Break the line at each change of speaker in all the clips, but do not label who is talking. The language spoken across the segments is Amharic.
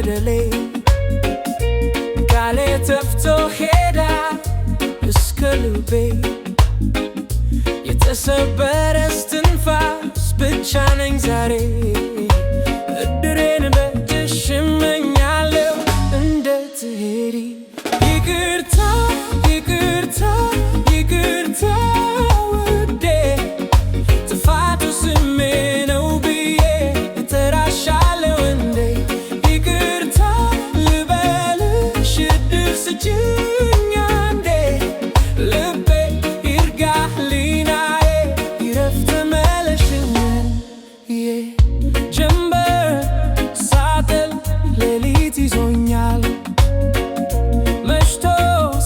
በደሌ ቃሌ ተፍቶ ሄዳ እስከ ልቤ የተሰበረ እስትንፋስ ብቻ ነኝ ዛሬ እድሬን በእጅሽ እመኛለሁ እንድትሄጂ ይቅርታ ይቅርታ ይቅርታ ውዴ ጥፋቱ ስሜ ነው ብዬ እጠራሻለሁ እንዴ ይቅርታ ልበልሽ እድል ስጪኝ አንዴ ልቤ ይርጋ ህሊናዬ ይረፍ ተመለሽልኝ ጀንበር ሳጥል ሌሊት ይዞኛል መሽቶ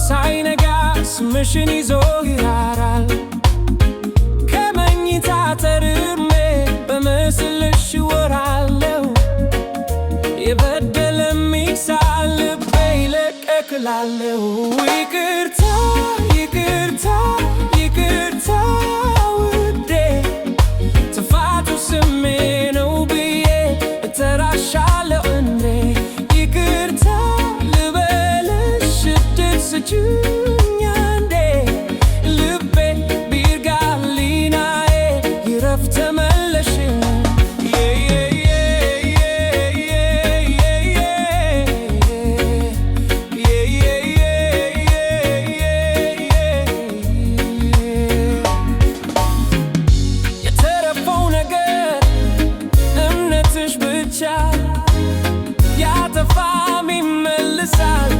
ሳይነጋ ስምሽን ይዞ ይራራል ከመኝታ ተርሜ በምስልሽ እወራለሁ የበደለም ይክሳል ልቤ ይለቀቅ እላለሁ ይቅርታ ይቅርታ ይቅርታ ውዴ ጥፋቱ ስሜ ነው ብዬ እጠራሻለሁ እንዴ ይቅርታ ልበልሽ እድል ስጪኝ አንዴ ልቤ ቢርጋ ህሊናዬ ይረፍ ተመለሽልኝ የተረፈው ነገር እምነትሽ ብቻ ያጠፋም ይመልሳል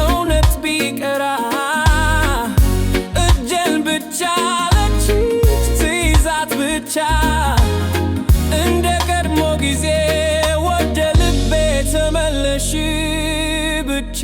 እውነት ቢቀራ እጄን ብቻ ለችሽ ትይዛት ብቻ እንደ ቀድሞ ጊዜ ወደ ልቤ ተመለሽ ብቻ